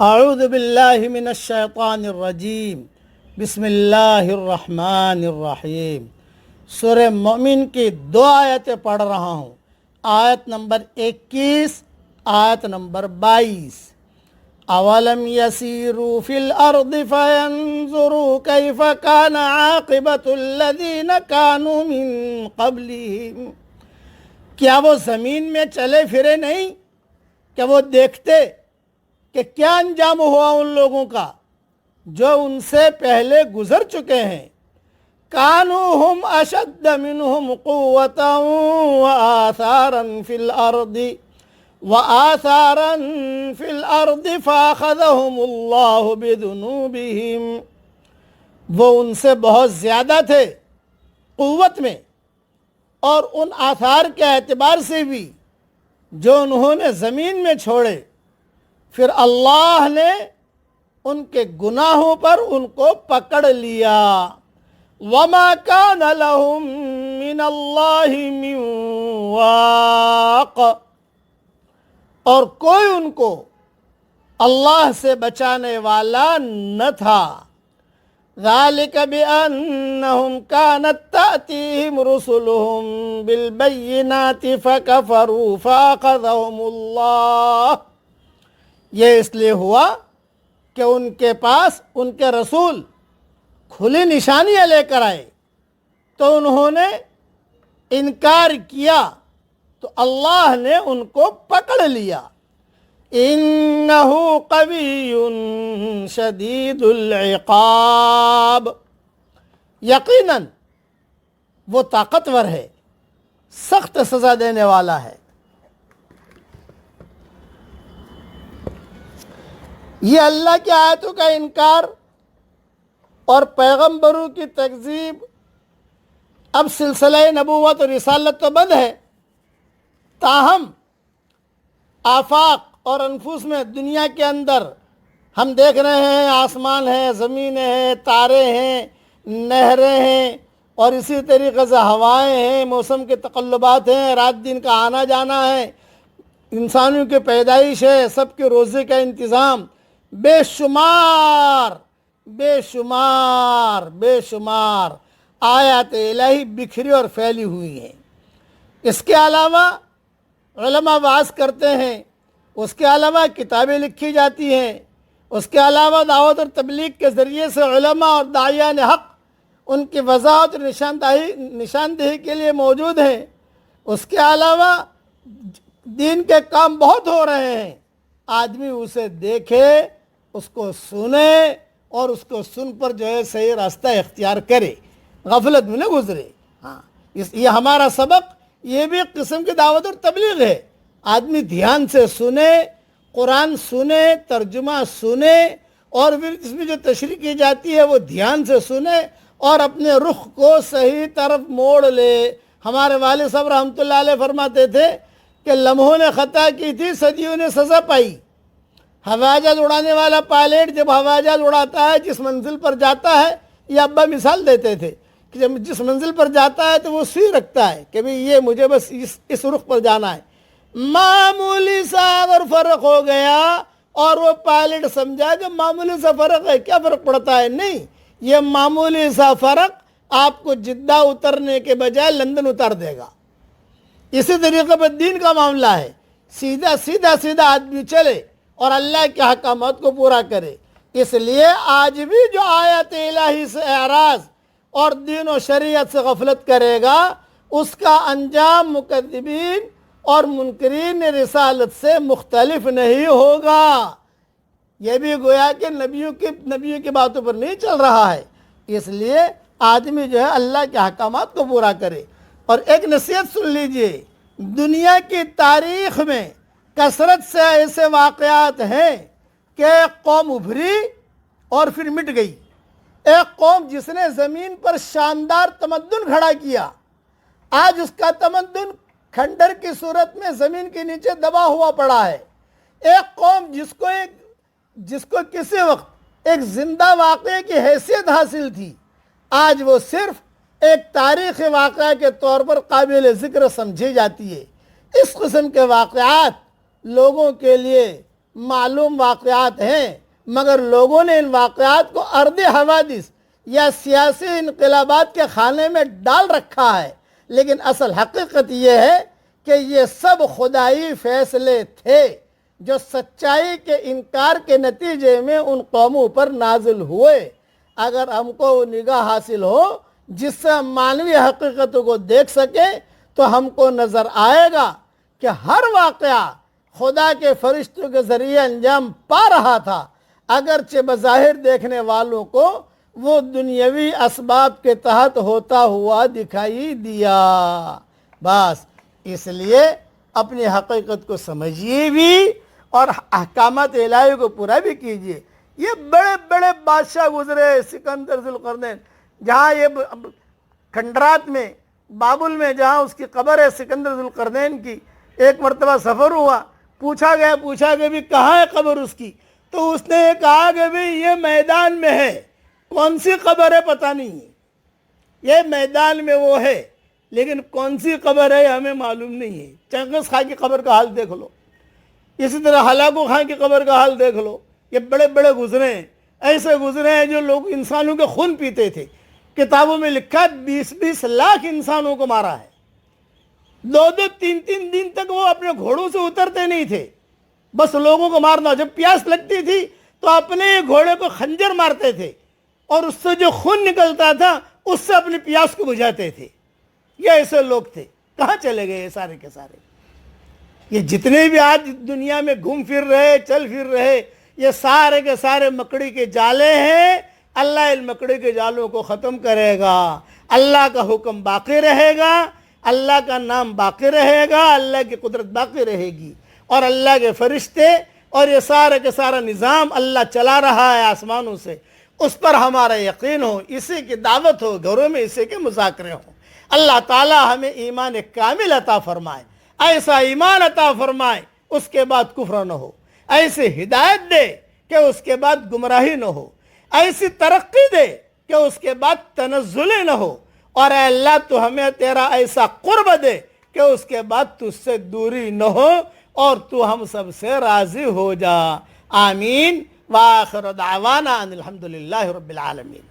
اعوذ باللہ من الشیطان الرجیم، بسم اللہ الرحمن الرحیم۔ سورہ مومن کی 2 آیتیں پڑھ رہا ہوں، آیت نمبر 21، آیت نمبر 22۔ اولم یسیروا فی الارض فینظروا کیف کان عاقبۃ الذین کانوا من قبلہم۔ کیا وہ زمین میں چلے پھرے نہیں؟ کیا وہ دیکھتے کہ کیا انجام ہوا ان لوگوں کا جو ان سے پہلے گزر چکے ہیں؟ کانوا ہم اشد منہم قوۃ وآثارا فی الارض فاخذہم اللہ بذنوبہم۔ وہ ان سے بہت زیادہ تھے قوت میں اور ان آثار کے اعتبار سے بھی جو انہوں نے زمین میں چھوڑے، پھر اللہ نے ان کے گناہوں پر ان کو پکڑ لیا۔ وَمَا كَانَ لَهُم مِّنَ اللَّهِ مِن وَاقٍ، اور کوئی ان کو اللہ سے بچانے والا نہ تھا۔ ذَلِكَ بِأَنَّهُمْ كَانَتْ تَأْتِيهِمْ رُسُلُهُم بِالْبَيِّنَاتِ فَكَفَرُوا فَأَخَذَهُمُ اللَّهُ۔ یہ اس لیے ہوا کہ ان کے پاس ان کے رسول کھلی نشانیاں لے کر آئے تو انہوں نے انکار کیا، تو اللہ نے ان کو پکڑ لیا۔ انہ قوی شدید العقاب، یقیناً وہ طاقتور ہے، سخت سزا دینے والا ہے۔ یہ اللہ کی آیتوں کا انکار اور پیغمبروں کی تکذیب اب سلسلہ نبوت اور رسالت تو بند ہے، تاہم آفاق اور انفس میں دنیا کے اندر ہم دیکھ رہے ہیں، آسمان ہے، زمینیں ہیں، تارے ہیں، نہریں ہیں، اور اسی طریقے سے ہوائیں ہیں، موسم کے تقلبات ہیں، رات دن کا آنا جانا ہے، انسانوں کی پیدائش ہے، سب کے روزے کا انتظام، بے شمار آیات الہی بکھری اور پھیلی ہوئی ہیں۔ اس کے علاوہ علماء وعظ کرتے ہیں، اس کے علاوہ کتابیں لکھی جاتی ہیں، اس کے علاوہ دعوت اور تبلیغ کے ذریعے سے علماء اور داعیان حق ان کی وضاحت اور نشاندہی کے لیے موجود ہیں۔ اس کے علاوہ دین کے کام بہت ہو رہے ہیں، آدمی اسے دیکھے، اس کو سنے اور اس کو سن پر جو ہے صحیح راستہ اختیار کرے، غفلت میں نہ گزرے۔ یہ ہمارا سبق، یہ بھی ایک قسم کی دعوت اور تبلیغ ہے۔ آدمی دھیان سے سنے، قرآن سنے، ترجمہ سنے، اور پھر اس میں جو تشریح کی جاتی ہے وہ دھیان سے سنے اور اپنے رخ کو صحیح طرف موڑ لے۔ ہمارے والد صاحب رحمۃ اللہ علیہ فرماتے تھے کہ لمحوں نے خطا کی تھی، صدیوں نے سزا پائی۔ ہوائی جہاز اڑانے والا پائلٹ جب ہوائی جہاز اڑاتا ہے، جس منزل پر جاتا ہے، یہ ابا مثال دیتے تھے کہ جب جس منزل پر جاتا ہے تو وہ سوئی رکھتا ہے کہ بھئی یہ مجھے بس اس رخ پر جانا ہے۔ معمولی سا اگر فرق ہو گیا اور وہ پائلٹ سمجھا کہ معمولی سا فرق ہے، کیا فرق پڑتا ہے؟ نہیں، یہ معمولی سا فرق آپ کو جدہ اترنے کے بجائے لندن اتار دے گا۔ اسی طریقے پر دین کا معاملہ ہے، سیدھا آدمی چلے اور اللہ کے احکامات کو پورا کرے۔ اس لیے آج بھی جو آیات الہی سے اعراض اور دین و شریعت سے غفلت کرے گا، اس کا انجام مکذبین اور منکرین رسالت سے مختلف نہیں ہوگا۔ یہ بھی گویا کہ نبیوں کی باتوں پر نہیں چل رہا ہے۔ اس لیے آدمی جو ہے اللہ کے احکامات کو پورا کرے۔ اور ایک نصیحت سن لیجئے، دنیا کی تاریخ میں کثرت سے ایسے واقعات ہیں کہ ایک قوم ابھری اور پھر مٹ گئی۔ ایک قوم جس نے زمین پر شاندار تمدن کھڑا کیا، آج اس کا تمدن کھنڈر کی صورت میں زمین کے نیچے دبا ہوا پڑا ہے۔ ایک قوم جس کو کسی وقت ایک زندہ واقعے کی حیثیت حاصل تھی، آج وہ صرف ایک تاریخی واقعہ کے طور پر قابل ذکر سمجھی جاتی ہے۔ اس قسم کے واقعات لوگوں کے لیے معلوم واقعات ہیں، مگر لوگوں نے ان واقعات کو ارض حوادث یا سیاسی انقلابات کے خانے میں ڈال رکھا ہے، لیکن اصل حقیقت یہ ہے کہ یہ سب خدائی فیصلے تھے جو سچائی کے انکار کے نتیجے میں ان قوموں پر نازل ہوئے۔ اگر ہم کو وہ نگاہ حاصل ہو جس سے ہم معنوی حقیقتوں کو دیکھ سکیں تو ہم کو نظر آئے گا کہ ہر واقعہ خدا کے فرشتوں کے ذریعے انجام پا رہا تھا، اگرچہ بظاہر دیکھنے والوں کو وہ دنیاوی اسباب کے تحت ہوتا ہوا دکھائی دیا۔ بس اس لیے اپنی حقیقت کو سمجھیے بھی اور احکامات الہی کو پورا بھی کیجیے۔ یہ بڑے بڑے بادشاہ گزرے، سکندر ذوالقرنین، جہاں یہ کھنڈرات میں بابل میں جہاں اس کی قبر ہے سکندر ذوالقرنین کی، ایک مرتبہ سفر ہوا، پوچھا گیا بھی کہاں ہے قبر اس کی، تو اس نے کہا کہ بھی یہ میدان میں ہے، کون سی قبر ہے پتہ نہیں ہے، یہ میدان میں وہ ہے لیکن کون سی قبر ہے ہمیں معلوم نہیں ہے۔ چنگیز خان کی قبر کا حال دیکھ لو، اسی طرح ہلاکو خان کی قبر کا حال دیکھ لو، یہ بڑے بڑے گزرے ہیں، ایسے گزرے ہیں جو لوگ انسانوں کے خون پیتے تھے۔ کتابوں میں لکھا 20-20 لاکھ انسانوں کو مارا ہے، 2-2 3-3 دن تک وہ اپنے گھوڑوں سے اترتے نہیں تھے، بس لوگوں کو مارنا۔ جب پیاس لگتی تھی تو اپنے گھوڑے کو خنجر مارتے تھے اور اس سے جو خون نکلتا تھا اس سے اپنی پیاس کو بجھاتے تھے۔ یہ ایسے لوگ تھے، کہاں چلے گئے یہ سارے کے سارے؟ یہ جتنے بھی آج دنیا میں گھوم پھر رہے، چل پھر رہے، یہ سارے کے سارے مکڑی کے جالے ہیں۔ اللہ ان مکڑی کے جالوں کو ختم کرے گا، اللہ کا حکم باقی رہے گا، اللہ کا نام باقی رہے گا، اللہ کی قدرت باقی رہے گی، اور اللہ کے فرشتے اور یہ سارے کے سارا نظام اللہ چلا رہا ہے آسمانوں سے، اس پر ہمارا یقین ہو، اسی کی دعوت ہو، گھروں میں اسی کے مذاکرے ہوں۔ اللہ تعالی ہمیں ایمان کامل عطا فرمائے، ایسا ایمان عطا فرمائے اس کے بعد کفر نہ ہو، ایسی ہدایت دے کہ اس کے بعد گمراہی نہ ہو، ایسی ترقی دے کہ اس کے بعد تنزل نہ ہو، اور اے اللہ تو ہمیں تیرا ایسا قرب دے کہ اس کے بعد تجھ سے دوری نہ ہو اور تو ہم سب سے راضی ہو جا۔ آمین۔ وآخر دعوانا ان الحمدللہ رب العالمین۔